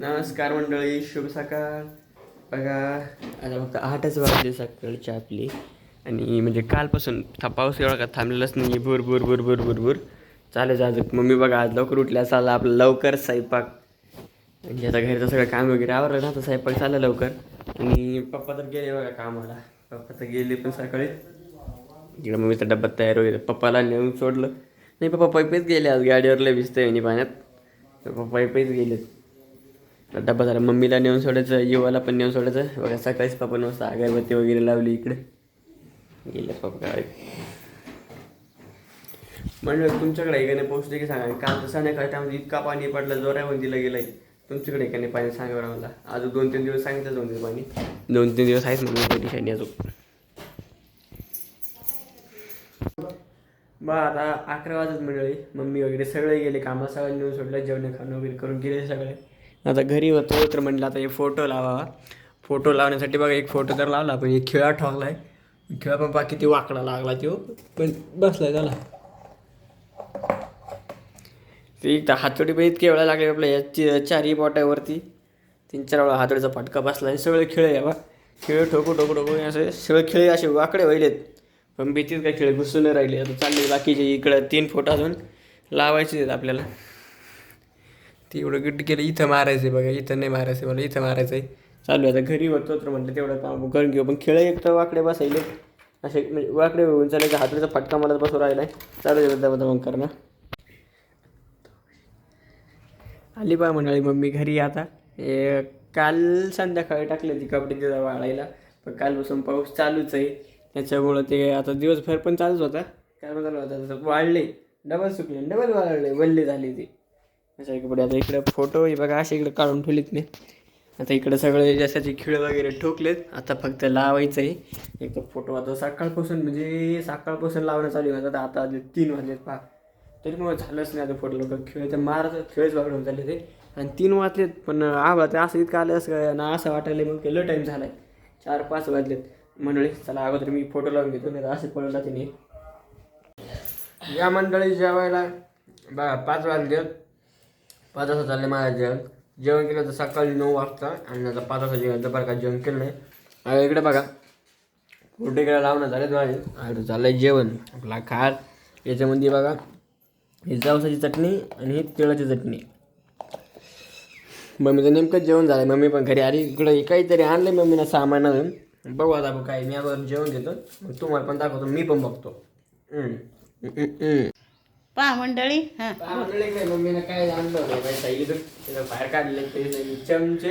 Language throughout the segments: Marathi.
नमस्कार मंडळी, शुभ सकाळ. बघा आता फक्त 8च वाजले सकाळची आपली. आणि म्हणजे कालपासून पाऊस एवढा का थांबलेलाच नाही. भूर भूर भूर भूर भूर भूर चालेल. आज मम्मी बघा आज लवकर उठल्या, चालला आपलं लवकर स्वयंपाक. म्हणजे आता घरचं सगळं काम वगैरे आवरलं ना, तर स्वयंपाक चालला लवकर. आणि पप्पा तर गेले बघा कामाला. पप्पा तर गेले पण सकाळी. इकडे मम्मीचा डब्बा तयार वगैरे पप्पाला नेऊन सोडलं. नाही पप्पा पैपेच गेले आज, गाडीवर लय भिजतंय आणि पाण्यात. पप्पा पैपेच गेलेत. डब्बा झाला, मम्मीला नेऊन सोडायचं, युवाला पण नेऊन सोडायचं. बघा सकाळीच पप्पा नुसतं अगरबत्ती वगैरे लावली इकडे. गेले पप्पा काय म्हणलं. तुमच्याकडे एकाने पोहोचले की सांगा. काल तर संध्याकाळी त्यामध्ये इतका पाणी पडलं, जोरावर दिलं गेलंय. तुमच्याकडे एकाने पाणी सांगा बरं मला. अजून 2-3 दिवस सांगितलं, 2-3 पाणी 2-3 दिवस आहेच मग कधी अजून. बा आता 11 वाजत मंडळी. मम्मी वगैरे सगळे गेले कामाला, सगळ्यांनी नेऊन सोडलं. जेवण खाणं वगैरे करून गेले सगळे. आता घरी होतो तर म्हटलं आता हे फोटो लावावा. फोटो लावण्यासाठी बघा एक फोटो तर लावला, पण एक खिळा ठोकला आहे. खिळा पण बाकी किती वाकडा लागला तो, पण बसलाय त्याला. ते एक तर हातोडी पण इतके वेळा लागले आपल्या या चारही बोटावरती. 3-4 वेळा हातोडीचा फटका बसला आणि सगळे खिळे बा. खिळे ठोकू ठोकू ठोकू असे सगळे खिळे असे वाकडे व्हायलेत. पण भीतीच काय खिळे घुसून नाही राहिले. आता चालले बाकीचे इकडं 3 फोटो अजून लावायचे आहेत आपल्याला. ते एवढं गिट्ट केलं, इथं मारायचं आहे बघा, इथं नाही मारायचं मला, इथं मारायचं आहे. चालू आहे आता घरी होतो तर म्हटलं तेवढं काम करून घेऊ. पण खिळे एक तर वाकडे बसायले असे, म्हणजे वाकडे होऊन चालायचं. हातोडीचा फटका मला बसून राहिला आहे. चालू आहे मग करणं. आली बा म्हणाली मम्मी घरी. आता काल संध्याकाळी टाकले ती कपडे तिथं वाळायला, पण कालपासून पाऊस चालूच आहे. त्याच्यामुळं ते आता दिवसभर पण चालूच होता. काय चालू होता तसं वाळले, डबल सुकले, डबल वाळले, वल्ले झाले ते अशा कपडे. आता इकडे फोटो बघा असे इकडे काढून ठेवलेत मी. आता इकडे सगळे जशाचे खिळे वगैरे ठोकलेत. आता फक्त लावायचं आहे. एक तर फोटो आता सकाळपासून लावणं चालू आहे. आता 3 वाजलेत पहा, तरी मग झालंच नाही. आता फोटो लोक खेळ खेळच वाकडून झाले ते. आणि 3 वाजलेत पण आबा ते असं इतकं आलं असं ना, असं वाटायला मग केलं टाईम झाला आहे. 4-5 वाजलेत मंडळी. चला अगोदर मी फोटो लावून घेतो, नाही तर असे पळून जाते नाही. या मंडळी जेवायला बघा 5 वाजलेत. 5 वाजता चालले माझ्या जेवण केलं तर सकाळी 9 वाजता. आणि आता 5 वाजता जेवण का जेवण केलं नाही. इकडे बघा फोटो इकडे लावणं झालेत माझे. आता चाललं आहे जेवण आपला खाल. याच्यामध्ये बघा ही जवसाची चटणी आणि ही तिळाची चटणी. मम्मीचं नेमकंच जेवण झालं. मम्मी पण घरी आली. इकडं काहीतरी आणलं आहे मम्मीनं सामान अजून. बघू आता काय. मी अगोदर जेवण घेतो, मग तुम्हाला पण दाखवतो, मी पण बघतो. पहा मंडळी. काय मम्मीनं काय आणलं होतं सांगितलं. बाहेर काढले ते चमचे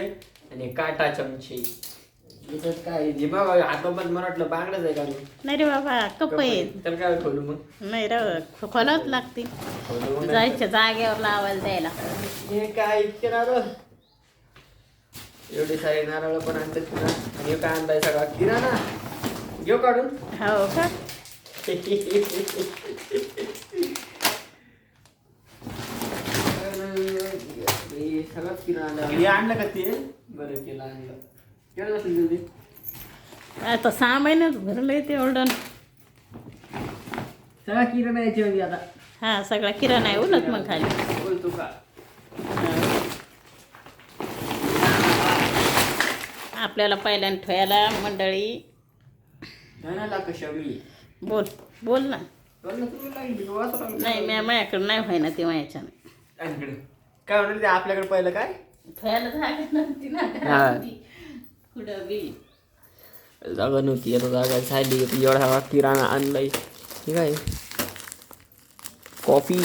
आणि काटा चमचे. इथं काय जे बाबा हातोबात मला वाटलं बांगडच आहे का. नाही रे बाबा, कप आहेत. तर काय खोलू मग. नाही रे, खोलावच लागतील. जायच्या जागेवर लावायला द्यायला. हे काय इतके नारळ, एवढे सारे नारळ पण आणतात ना. आणि काय आणलाय सगळा किराणा. घेऊ काढून. हो का. सगळंच किराणा हे आणलं का ते. बरं केलं आणलं. केलं असेल ते. आता 6 महिन्यात भरलंय ते ऑर्डर. सगळा किराणा याच्यामध्ये आता. हा सगळा किराणा आहे उलट मग खाली. बोलतो का. आपल्याला पहिल्यांदा ठेवायला मंडळी. धनाला कशा मी बोल बोल ना. नाही नाही माझ्याकडे नाही व्हाय ना ते माझ्याच्यानं. काय म्हणलं ते आपल्याकडे पहिलं काय ठेवायला जागा नव्हती ना. कुठं बी जागा नव्हती. आता जागा झाली. एवढा किराणा आणलाय. ठीक आहे. कॉफी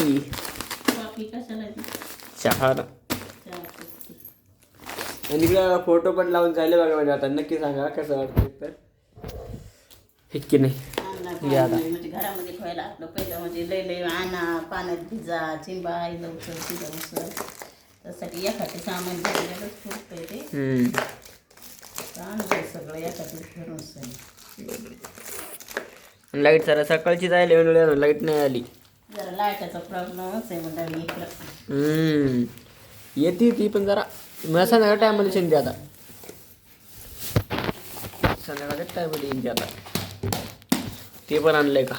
कशाला चहा. आणि इकडे फोटो पण लावून झाले बघा. म्हणजे आता नक्की सांगा कसं वाटतं. तर हे की नाही म्हणजे घरामध्ये ठेवायला आपलं पहिलं म्हणजे लय आणा, पाण्यात भिजा, चिंबा लवकर तिथं त्यासाठी एखादी सामान घेतलेलंच पुरतंय ते. आणलंय सगळं एखादी फिरून. लाईट जरा सकाळची जायला लाईट नाही आली. जरा लाईटाचा प्रॉब्लेमच आहे मंडळी इकडं. येते ती पण जरा संध्याकाळ टायमध्ये शिंदे. आता संध्याकाळच्या टायमध्ये येते आता. ते पण आणलंय का.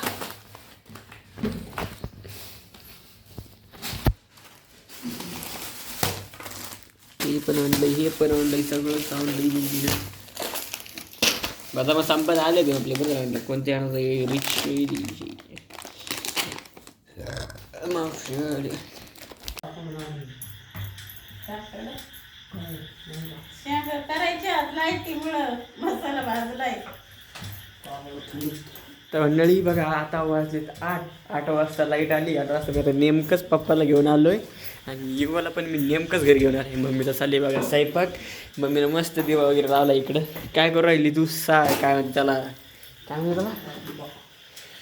हे पण आणलंय, हे पण आणलंय, सगळंच आणलंय. बदाम संपत आले ते आपले बरं आणलं कोणते आणायचं रिच शेंगा करायच्या लाईटीमुळं मसाला भाजलाय. तर मंडळी बघा आता वाजलेत 8 वाजता लाईट आली. 8 वाजता आता नेमकंच पप्पाला घेऊन आलोय आणि युवाला पण मी नेमकंच घरी घेऊन आले. मम्मीचा चालली बघा स्वयंपाक. मम्मीनं मस्त दिवा वगैरे लावला इकडं. काय करू राहिली तू काय म्हणते त्याला काय म्हणते त्याला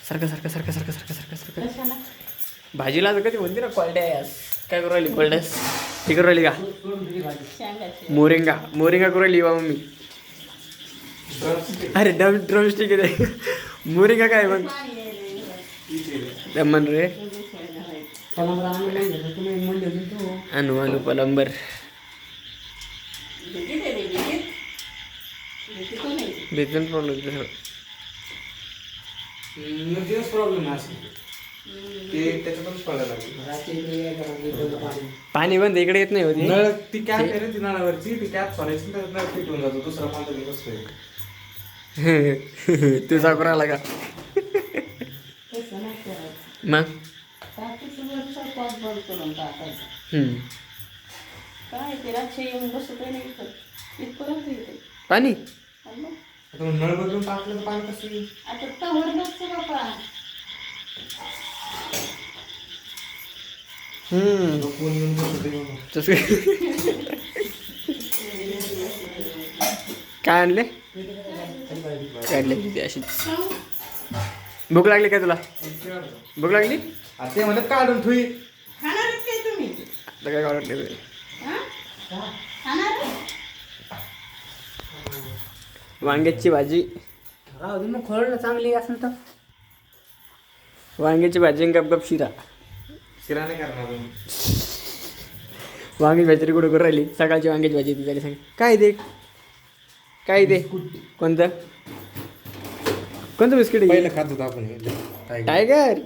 सारखं भाजीला तर कधी म्हणते ना कोल्ड्यास. काय करू राहिली कोल्ड्यास ती करू राहिली का मोरिंगा करू राहिली युवा मम्मी. अरे ड्रमस्टिक आहे मोरिंगा काय मग दमन रे अनु पलंबर बेतन प्रॉब्लेम पाणी बंद इकडे येत नाही होती नळ ती कॅप आहे रे ती नळावरची ती कॅप सोडायची तर नळ फिट होऊन जातो दुसरा पाणी बसतोय. तुझा कोणाला का मग काय ते रातचे येऊन बसत नाही इथपर्यंत येते पाणी आता नळ बदलून टाकलं तर पाणी कसं येईल? आता तवर नसतं बाबा. कोण येऊन बसतंय म्हणून. तसं काय आणले काढले तिथे अशीच. भूक लागली काय तुला भूक लागली आता ते म्हणतात काढून ठुई खाणार काय तुम्ही आता काय वाटले खाणार वांग्याची भाजी राहू दे मग खोडलं चांगली असेल तर वांग्याची भाजी आणि गपगप शिरा. शिरा नाही करणार तुम्ही. वांग्याची भाजी तरी कुठं करून राहिली सकाळची वांग्याची भाजी ती तरी सांग काय दे कोणतं बिस्किट पहिलं खात होतो आपण टायगर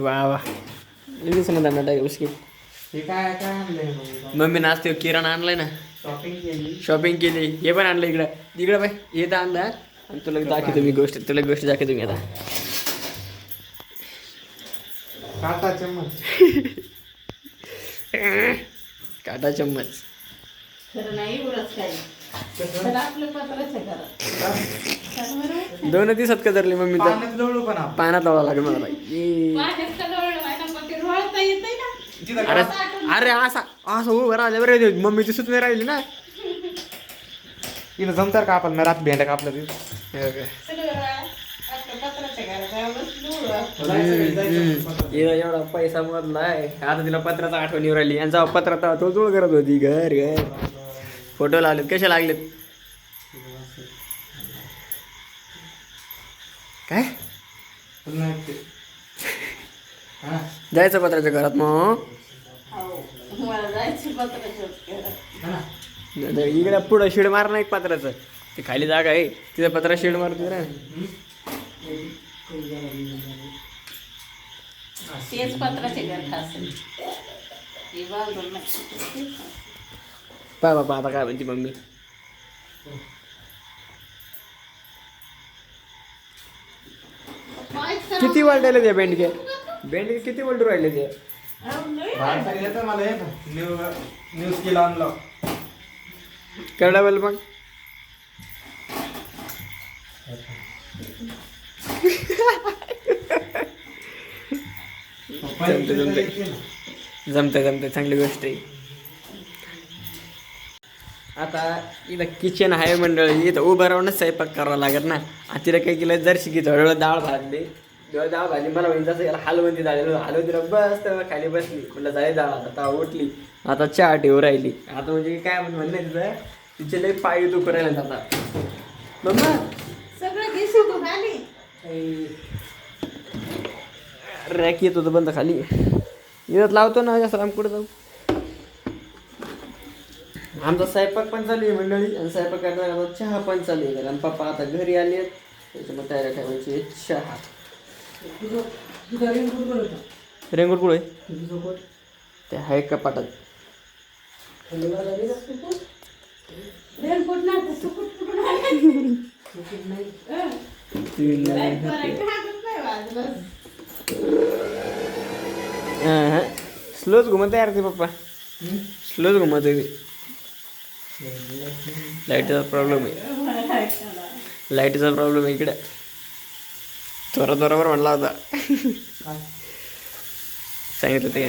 वा दिसना त्यांना टायगर बिस्किट. हे काय काय आणलंय मम्मी नाचते किराणा आणलाय ना शॉपिंग केली. हे पण आणलं इकडं बाय हे तर आणलं आणि तुला दाखवतो मी गोष्ट दाखवतो मी आता काटा चम्मच काटा चम्मच खरं नाही उरच काही तर आपलं पत्राचं करा 2 दिवसात का धरली मम्मी तर पाण्यात जवळ पण आपण पाण्यात लावा लागेल मला अरे असं उभं राहिलं बरं मम्मी ती सुचणे राहिली ना तिला जमतात का आपण रात भेंड्या कापल्या एवढा पैसा मधलाय आता तिला पत्राचा आठवण येऊ राहिली. यांचा पत्राचा तो जोड करत होती घर फोटो लावलेत कसे लागलेत काय जायचं पत्राच्या घरात मग मला जायची पत्राच्या इकडे पुढं शेड मार ना एक पत्राचं ते खाली जागा आहे तिथं पत्रा शेड मारतो ना तेच पत्राचे घर खास पा बाबा आता काय म्हणते मम्मी किती वाटायला द्या बेंडके किती वल्टू राहिले ते येतं मला येतं न्यूज केला आणलं करडा बोल मग जमते चांगली गोष्ट आहे. आता इथं किचन आहे मंडळी इथं उभं राहूनच स्वयंपाक करावा लागत ना. आणि तिला काय केलं जर शिकी थोडं डाळ भाजली डाळ भाजी मला म्हणजे जसं याला हलवंती झालेलं हलवंतीला बस तर खाली बसली म्हटलं जाय डाळ आता उठली आता चहा ठेवू राहिली. आता म्हणजे काय म्हणणं तिथं तिचे लई पाय दुखू राहिले आता मम्मा सगळं घेशील तू खाली रॅक येत होतं बंद खाली इथं लावतो ना जास्त आम कुठं जाऊ. आमचा स्वयंपाक पण चालू आहे मंडळी आणि स्वयंपाक करताना चहा पण चालू आहे कारण पप्पा आता घरी आले आहेत त्याच्यामुळे तयारी ठेवायची चहा. रेंगूट कुठं आहे ते आहे कपाटात रेनकोट नाही तर सुकूट कुठून आले? लाईट करायची हातच नाही वाजलं. स्लोच घुमत यार ते पप्पा स्लोच घुमत आहे ते लाईटचा प्रॉब्लेम आहे लाईटचा प्रॉब्लेम आहे इकडे थोडा बरोबर म्हणला होता सांगितलं ते